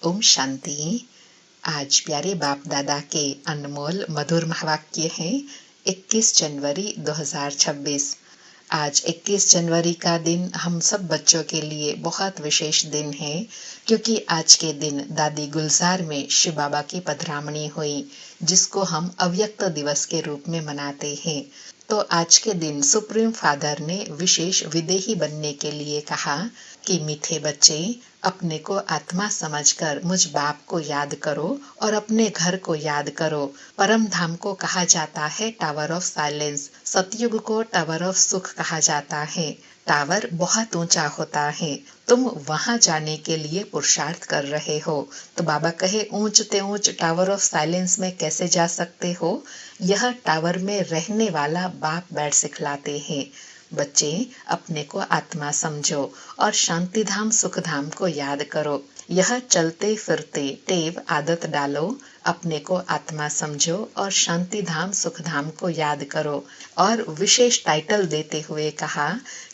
ओम शांति। आज प्यारे बाप दादा के अनमोल मधुर महावाक्य हैं। 21 जनवरी 2026। आज 21 जनवरी का दिन हम सब बच्चों के लिए बहुत विशेष दिन है, क्योंकि आज के दिन दादी गुलजार में शिव बाबा की पधरामणी हुई, जिसको हम अव्यक्त दिवस के रूप में मनाते हैं। तो आज के दिन सुप्रीम फादर ने विशेष विदेही बनने के लिए कहा कि मीठे बच्चे, अपने को आत्मा समझकर मुझ बाप को याद करो और अपने घर को याद करो। परम धाम को कहा जाता है टावर ऑफ साइलेंस, सतयुग को टावर ऑफ सुख कहा जाता है। टावर बहुत ऊंचा होता है, तुम वहां जाने के लिए पुरुषार्थ कर रहे हो। तो बाबा कहे, ऊंचते ऊंच टावर ऑफ साइलेंस में कैसे जा सकते हो? यह टावर में रहने वाला बाप बैठ सिखलाते हैं। बच्चे, अपने को आत्मा समझो और शांति धाम सुख धाम को याद करो। यह चलते फिरते टेव आदत डालो। अपने को आत्मा समझो और शांति धाम सुख धाम को याद करो। और विशेष टाइटल देते हुए कहा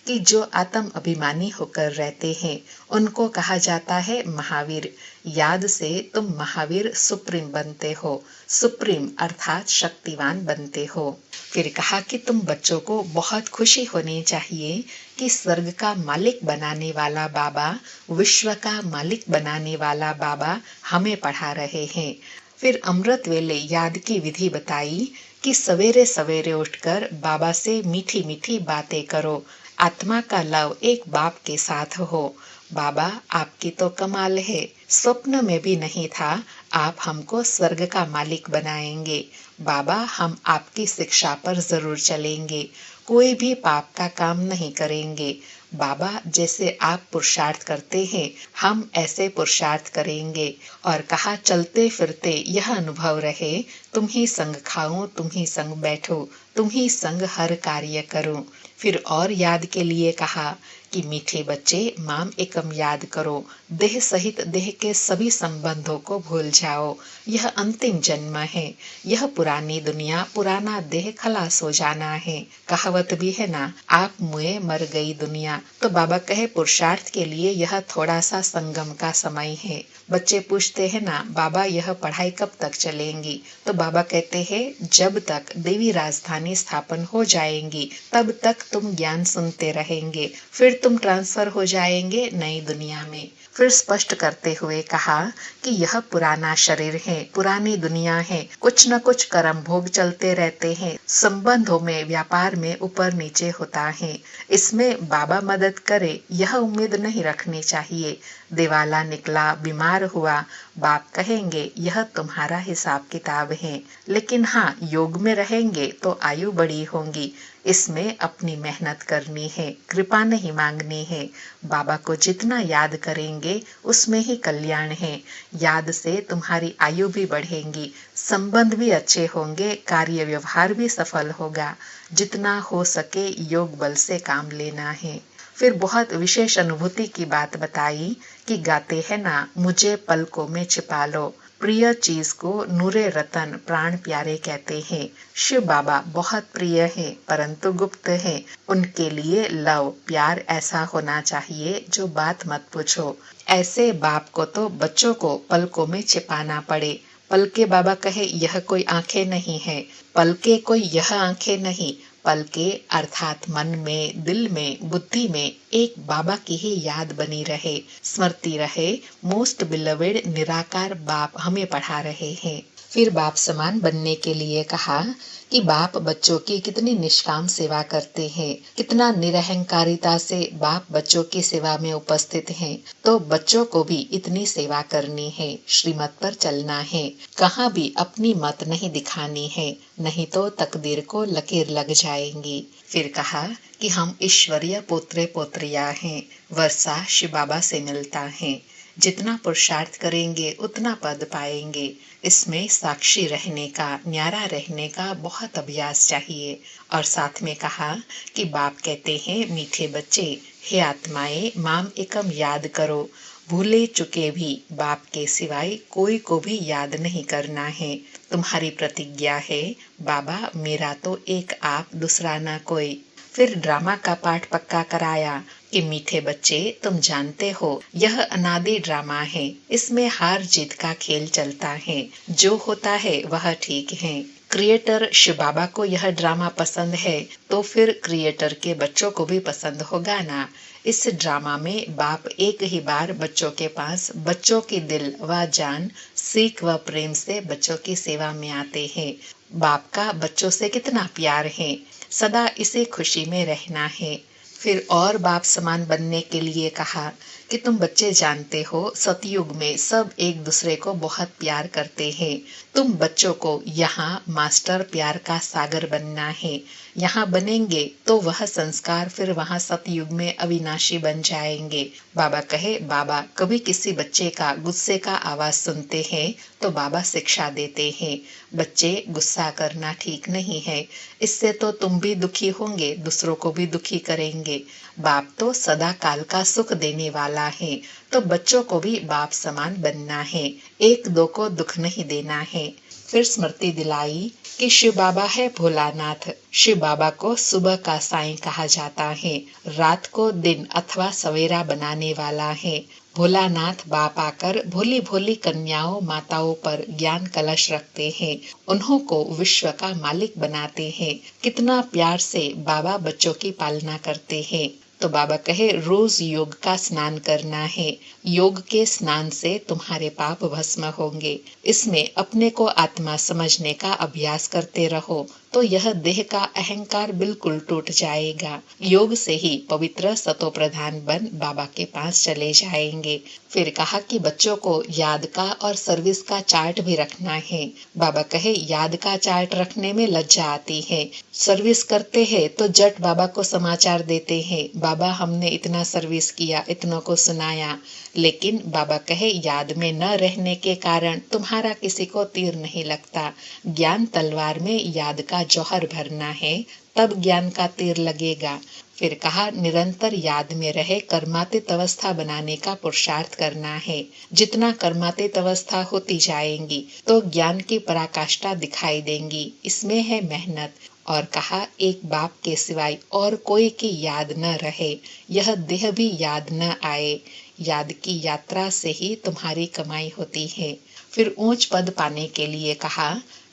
कि जो आत्म अभिमानी होकर रहते हैं उनको कहा जाता है महावीर। याद से तुम महावीर सुप्रीम बनते हो। सुप्रीम अर्थात शक्तिवान बनते हो। फिर कहा कि तुम बच्चों को बहुत खुशी होनी चाहिए कि स्वर्ग का मालिक बनाने वाला बाबा, विश्व का मालिक बनाने वाला बाबा हमें पढ़ा रहे हैं। फिर अमृत वेले याद की विधि बताई कि सवेरे सवेरे उठकर बाबा से मीठी मीठी बातें करो। आत्मा का लव एक बाप के साथ हो। बाबा, आपकी तो कमाल है, स्वप्न में भी नहीं था आप हमको स्वर्ग का मालिक बनाएंगे। बाबा, हम आपकी शिक्षा पर जरूर चलेंगे, कोई भी पाप का काम नहीं करेंगे। बाबा, जैसे आप पुरुषार्थ करते हैं हम ऐसे पुरुषार्थ करेंगे। और कहा, चलते फिरते यह अनुभव रहे, तुम ही संग खाऊं, तुम ही संग बैठो, तुम ही संग हर कार्य करूं। फिर और याद के लिए कहा कि मीठे बच्चे, माम एकम याद करो। देह सहित देह के सभी संबंधों को भूल जाओ। यह अंतिम जन्म है, यह पुरानी दुनिया, पुराना देह खलास हो जाना है। कहावत भी है ना, आप मुए मर गई दुनिया। तो बाबा कहे, पुरुषार्थ के लिए यह थोड़ा सा संगम का समय है। बच्चे पूछते हैं ना, बाबा यह पढ़ाई कब तक चलेंगी? तो बाबा कहते हैं, जब तक देवी राजधानी स्थापन हो जाएंगी तब तक तुम ज्ञान सुनते रहेंगे, फिर तुम ट्रांसफर हो जाएंगे नई दुनिया में। फिर स्पष्ट करते हुए कहा कि यह पुराना शरीर है, पुरानी दुनिया है, कुछ न कुछ कर्म भोग चलते रहते हैं, संबंधों में व्यापार में ऊपर नीचे होता है। इसमें बाबा मदद करे यह उम्मीद नहीं रखनी चाहिए। दिवाला निकला, बीमार हुआ, बाप कहेंगे यह तुम्हारा हिसाब किताब है, लेकिन हाँ, योग में रहेंगे तो आयु बड़ी होंगी। इसमें अपनी मेहनत करनी है, कृपा नहीं मांगनी है। बाबा को जितना याद करेंगे उसमें ही कल्याण है। याद से तुम्हारी आयु भी बढ़ेगी, संबंध भी अच्छे होंगे, कार्य व्यवहार भी सफल होगा। जितना हो सके योग बल से काम लेना है। फिर बहुत विशेष अनुभूति की बात बताई कि गाते हैं ना, मुझे पलकों में छिपा लो। प्रिय चीज को नूरे रतन प्राण प्यारे कहते हैं। शिव बाबा बहुत प्रिय है परंतु गुप्त है। उनके लिए लव प्यार ऐसा होना चाहिए जो बात मत पूछो। ऐसे बाप को तो बच्चों को पलकों में छिपाना पड़े। पलके, बाबा कहे, यह कोई आंखें नहीं है। पलके कोई यह आंखें नहीं, पलके अर्थात मन में, दिल में, बुद्धि में एक बाबा की ही याद बनी रहे, स्मृति रहे। मोस्ट बिलवेड निराकार बाप हमें पढ़ा रहे हैं। फिर बाप समान बनने के लिए कहा कि बाप बच्चों की कितनी निष्काम सेवा करते हैं, कितना निरहंकारिता से बाप बच्चों की सेवा में उपस्थित हैं। तो बच्चों को भी इतनी सेवा करनी है, श्रीमत पर चलना है, कहाँ भी अपनी मत नहीं दिखानी है, नहीं तो तकदीर को लकीर लग जाएंगी। फिर कहा कि हम ईश्वरीय पोत्रे पोत्रियां हैं, वर्षा शिव बाबा से मिलता है। जितना पुरुषार्थ करेंगे उतना पद पाएंगे। इसमें साक्षी रहने का, न्यारा रहने का बहुत अभ्यास चाहिए। और साथ में कहा कि बाप कहते हैं, मीठे बच्चे, हे आत्माएं, माम एकम याद करो। भूले चुके भी बाप के सिवाय कोई को भी याद नहीं करना है। तुम्हारी प्रतिज्ञा है, बाबा मेरा तो एक आप, दूसरा ना कोई। फिर ड्रामा का पाठ पक्का कराया। कि मीठे बच्चे, तुम जानते हो यह अनादि ड्रामा है, इसमें हार जीत का खेल चलता है, जो होता है वह ठीक है। क्रिएटर शिव बाबा को यह ड्रामा पसंद है तो फिर क्रिएटर के बच्चों को भी पसंद होगा ना। इस ड्रामा में बाप एक ही बार बच्चों के पास बच्चों की दिल व जान, सीख व प्रेम से बच्चों की सेवा में आते हैं। बाप का बच्चों से कितना प्यार है, सदा इसी खुशी में रहना है। फिर और बाप समान बनने के लिए कहा कि तुम बच्चे जानते हो सतयुग में सब एक दूसरे को बहुत प्यार करते हैं। तुम बच्चों को यहाँ मास्टर प्यार का सागर बनना है। यहाँ बनेंगे तो वह संस्कार फिर वहाँ सतयुग में अविनाशी बन जाएंगे। बाबा कहे, बाबा कभी किसी बच्चे का गुस्से का आवाज सुनते हैं तो बाबा शिक्षा देते हैं, बच्चे गुस्सा करना ठीक नहीं है, इससे तो तुम भी दुखी होंगे, दूसरों को भी दुखी करेंगे। बाप तो सदा काल का सुख देने वाला है, तो बच्चों को भी बाप समान बनना है, एक दो को दुख नहीं देना है। फिर स्मृति दिलाई कि शिव बाबा है भोलानाथ। शिव बाबा को सुबह का साईं कहा जाता है, रात को दिन अथवा सवेरा बनाने वाला है। भोलानाथ बाप आकर भोली भोली कन्याओं माताओं पर ज्ञान कलश रखते हैं, उन्हों को विश्व का मालिक बनाते हैं। कितना प्यार से बाबा बच्चों की पालना करते हैं। तो बाबा कहे, रोज योग का स्नान करना है, योग के स्नान से तुम्हारे पाप भस्म होंगे। इसमें अपने को आत्मा समझने का अभ्यास करते रहो तो यह देह का अहंकार बिल्कुल टूट जाएगा। योग से ही पवित्र सतो प्रधान बन बाबा के पास चले जाएंगे। फिर कहा कि बच्चों को याद का और सर्विस का चार्ट भी रखना है। बाबा कहे, याद का चार्ट रखने में लज्जा आती है, सर्विस करते हैं तो जट बाबा को समाचार देते हैं, बाबा हमने इतना सर्विस किया, इतनों को सुनाया। लेकिन बाबा कहे, याद में न रहने के कारण तुम्हारा किसी को तीर नहीं लगता। ज्ञान तलवार में याद का जौहर भरना है, तब ज्ञान का तीर लगेगा। फिर कहा, निरंतर याद में रहे कर्मातीत अवस्था बनाने का पुरुषार्थ करना है। जितना कर्मातीत अवस्था होती जाएंगी तो ज्ञान की पराकाष्ठा दिखाई देंगी, इसमें है मेहनत। और कहा, एक बाप के सिवाय और कोई की याद न रहे, यह देह भी याद न आए। याद की यात्रा से ही तुम्हारी कमाई होती है। फिर ऊंच पद पाने के लिए कहा,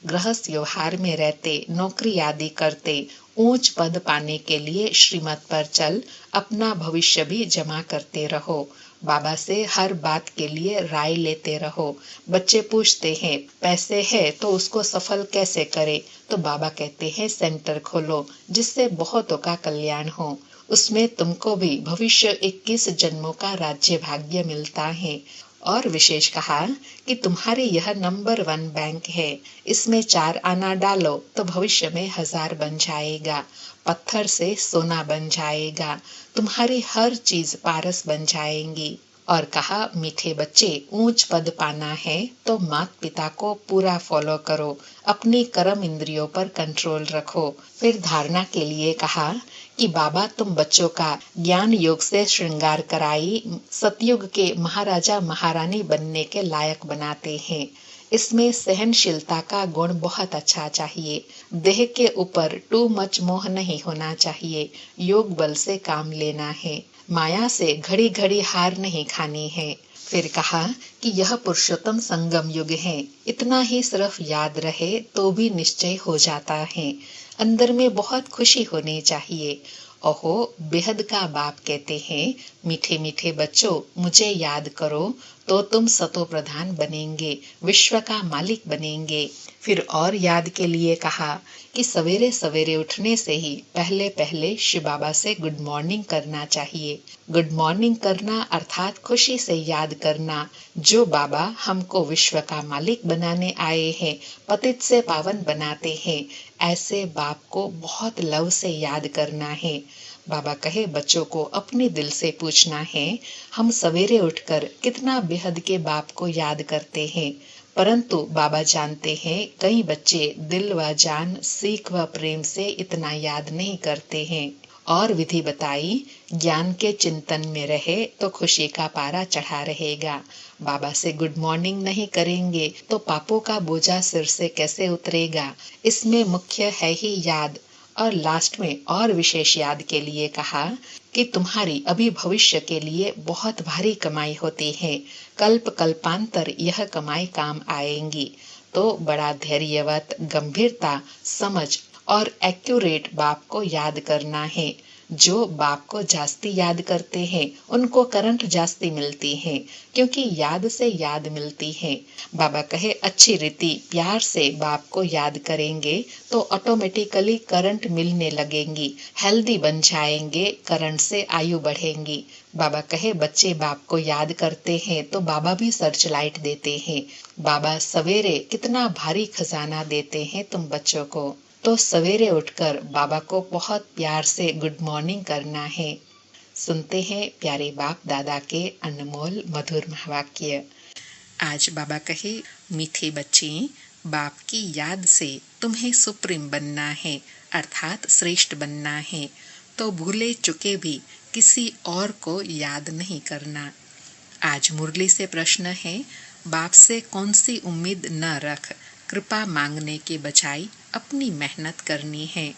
गृहस्थ व्यवहार में रहते, नौकरी आदि करते, ऊंच पद पाने के लिए श्रीमत पर चल, अपना भविष्य भी जमा करते रहो। बाबा से हर बात के लिए राय लेते रहो। बच्चे पूछते हैं पैसे है तो उसको सफल कैसे करे, तो बाबा कहते हैं सेंटर खोलो जिससे बहुतों का कल्याण हो, उसमें तुमको भी भविष्य 21 जन्मों का राज्य भाग्य मिलता है। और विशेष कहा कि तुम्हारे यह नंबर 1 बैंक है, इसमें 4 आना डालो तो भविष्य में 1000 बन जाएगा, पत्थर से सोना बन जाएगा, तुम्हारी हर चीज पारस बन जाएंगी। और कहा, मीठे बच्चे, ऊंच पद पाना है तो माता पिता को पूरा फॉलो करो, अपनी कर्म इंद्रियों पर कंट्रोल रखो। फिर धारणा के लिए कहा कि बाबा तुम बच्चों का ज्ञान योग से श्रृंगार कराई सतयुग के महाराजा महारानी बनने के लायक बनाते हैं। इसमें सहनशीलता का गुण बहुत अच्छा चाहिए, देह के ऊपर टू मच मोह नहीं होना चाहिए, योग बल से काम लेना है, माया से घड़ी घड़ी हार नहीं खानी है। फिर कहा कि यह पुरुषोत्तम संगम युग है, इतना ही सिर्फ याद रहे तो भी निश्चय हो जाता है, अंदर में बहुत खुशी होनी चाहिए। ओहो, बेहद का बाप कहते हैं, मीठे मीठे बच्चों, मुझे याद करो तो तुम सतो प्रधान बनेंगे, विश्व का मालिक बनेंगे। फिर और याद के लिए कहा कि सवेरे सवेरे उठने से ही पहले पहले शिव बाबा से गुड मॉर्निंग करना चाहिए। गुड मॉर्निंग करना अर्थात खुशी से याद करना, जो बाबा हमको विश्व का मालिक बनाने आए हैं, पतित से पावन बनाते हैं, ऐसे बाप को बहुत लव से याद करना है। बाबा कहे, बच्चों को अपने दिल से पूछना है, हम सवेरे उठकर कितना बेहद के बाप को याद करते हैं। परंतु बाबा जानते हैं कई बच्चे दिल व जान, सीख व प्रेम से इतना याद नहीं करते हैं। और विधि बताई, ज्ञान के चिंतन में रहे तो खुशी का पारा चढ़ा रहेगा। बाबा से गुड मॉर्निंग नहीं करेंगे तो पापों का बोझा सिर से कैसे उतरेगा। इसमें मुख्य है ही याद। और लास्ट में और विशेष याद के लिए कहा कि तुम्हारी अभी भविष्य के लिए बहुत भारी कमाई होती है। कल्प कल्पांतर यह कमाई काम आएंगी। तो बड़ा धैर्यवत, गंभीरता, समझ और एक्यूरेट बाप को याद करना है। जो बाप को जास्ती याद करते हैं उनको करंट जास्ती मिलती है, क्योंकि याद से याद मिलती है। बाबा कहे अच्छी रीति प्यार से बाप को याद करेंगे तो ऑटोमेटिकली करंट मिलने लगेंगी, हेल्दी बन जाएंगे, करंट से आयु बढ़ेंगी। बाबा कहे बच्चे बाप को याद करते हैं तो बाबा भी सर्च लाइट देते हैं। बाबा सवेरे कितना भारी खजाना देते हैं तुम बच्चों को। तो सवेरे उठकर बाबा को बहुत प्यार से गुड मॉर्निंग करना है। सुनते हैं प्यारे बाप दादा के अनमोल मधुर महावाक्य। आज बाबा कहे, मीठे बच्चे, बाप की याद से तुम्हें सुप्रीम बनना है, अर्थात श्रेष्ठ बनना है। तो भूले चुके भी किसी और को याद नहीं करना। आज मुरली से प्रश्न है, बाप से कौन सी उम्मीद न रख, कृपा मांगने के बजाय अपनी मेहनत करनी है।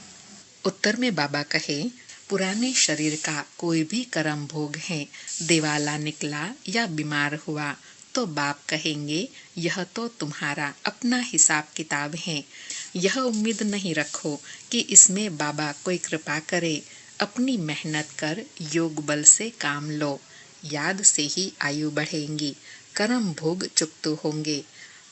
उत्तर में बाबा कहे, पुराने शरीर का कोई भी कर्म भोग है, दिवाला निकला या बीमार हुआ तो बाप कहेंगे यह तो तुम्हारा अपना हिसाब किताब है। यह उम्मीद नहीं रखो कि इसमें बाबा कोई कृपा करे। अपनी मेहनत कर योग बल से काम लो। याद से ही आयु बढ़ेंगी, कर्म भोग चुकते होंगे।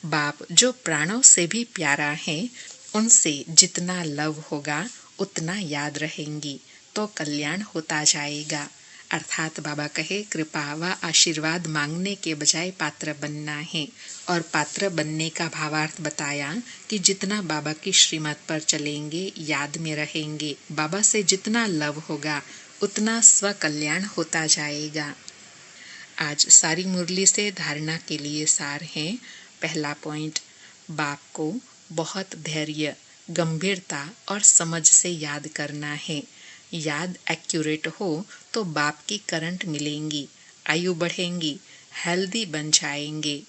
बाप जो प्राणों से भी प्यारा है, उनसे जितना लव होगा उतना याद रहेंगी तो कल्याण होता जाएगा। अर्थात बाबा कहे कृपा व आशीर्वाद मांगने के बजाय पात्र बनना है। और पात्र बनने का भावार्थ बताया कि जितना बाबा की श्रीमत पर चलेंगे, याद में रहेंगे, बाबा से जितना लव होगा उतना स्व कल्याण होता जाएगा। आज सारी मुरली से धारणा के लिए सार है। पहला पॉइंट, बाप को बहुत धैर्य, गंभीरता और समझ से याद करना है। याद एक्यूरेट हो तो बाप की करंट मिलेंगी, आयु बढ़ेंगी, हेल्दी बन जाएंगे।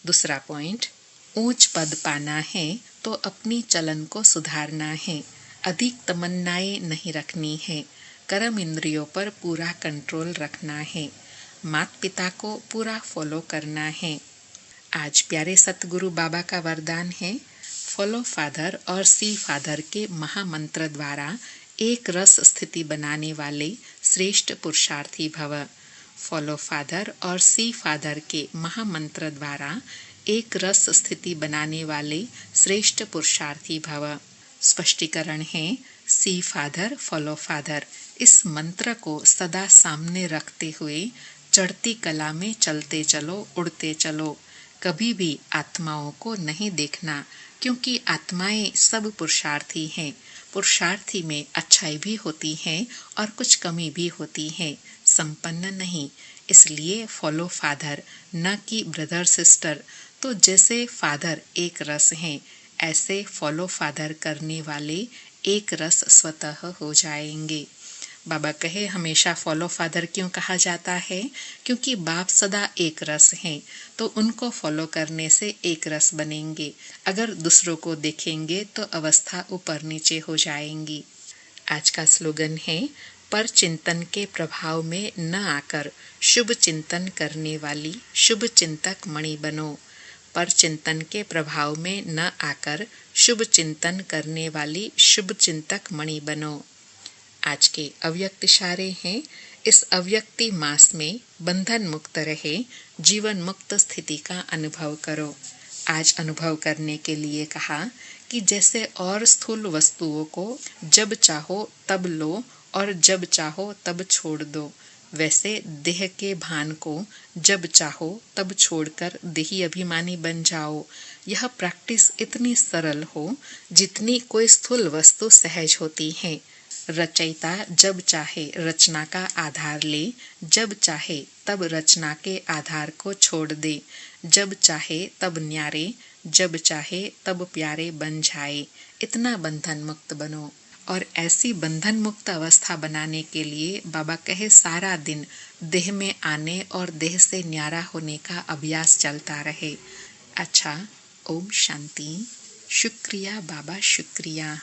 दूसरा पॉइंट, ऊंच पद पाना है तो अपनी चलन को सुधारना है, अधिक तमन्नाएं नहीं रखनी है, कर्म इंद्रियों पर पूरा कंट्रोल रखना है, माता पिता को पूरा फॉलो करना है। आज प्यारे सतगुरु बाबा का वरदान है, फॉलो फादर और सी फादर के महामंत्र द्वारा एक रस स्थिति बनाने वाले श्रेष्ठ पुरुषार्थी भव। फॉलो फादर और सी फादर के महामंत्र द्वारा एक रस स्थिति बनाने वाले श्रेष्ठ पुरुषार्थी भव। स्पष्टीकरण है, सी फादर फॉलो फादर, इस मंत्र को सदा सामने रखते हुए चढ़ती कला में चलते चलो, उड़ते चलो। कभी भी आत्माओं को नहीं देखना, क्योंकि आत्माएं सब पुरुषार्थी हैं। पुरुषार्थी में अच्छाई भी होती है और कुछ कमी भी होती है, संपन्न नहीं। इसलिए फॉलो फादर, न कि ब्रदर सिस्टर। तो जैसे फादर एक रस हैं, ऐसे फॉलो फादर करने वाले एक रस स्वतः हो जाएंगे। बाबा कहे हमेशा फॉलो फादर क्यों कहा जाता है? क्योंकि बाप सदा एक रस हैं, तो उनको फॉलो करने से एक रस बनेंगे। अगर दूसरों को देखेंगे तो अवस्था ऊपर नीचे हो जाएंगी। आज का स्लोगन है, पर चिंतन के प्रभाव में न आकर शुभ चिंतन करने वाली शुभ चिंतक मणि बनो। पर चिंतन के प्रभाव में न आकर शुभ चिंतन करने वाली शुभ चिंतक मणि बनो। आज के अव्यक्त इशारे हैं, इस अव्यक्ति मास में बंधन मुक्त रहे, जीवन मुक्त स्थिति का अनुभव करो। आज अनुभव करने के लिए कहा कि जैसे और स्थूल वस्तुओं को जब चाहो तब लो और जब चाहो तब छोड़ दो, वैसे देह के भान को जब चाहो तब छोड़कर देही अभिमानी बन जाओ। यह प्रैक्टिस इतनी सरल हो जितनी कोई स्थूल वस्तु सहज होती है। रचयिता जब चाहे रचना का आधार ले, जब चाहे तब रचना के आधार को छोड़ दे, जब चाहे तब न्यारे, जब चाहे तब प्यारे बन जाए। इतना बंधन मुक्त बनो। और ऐसी बंधन मुक्त अवस्था बनाने के लिए बाबा कहे सारा दिन देह में आने और देह से न्यारा होने का अभ्यास चलता रहे। अच्छा, ओम शांति। शुक्रिया बाबा, शुक्रिया।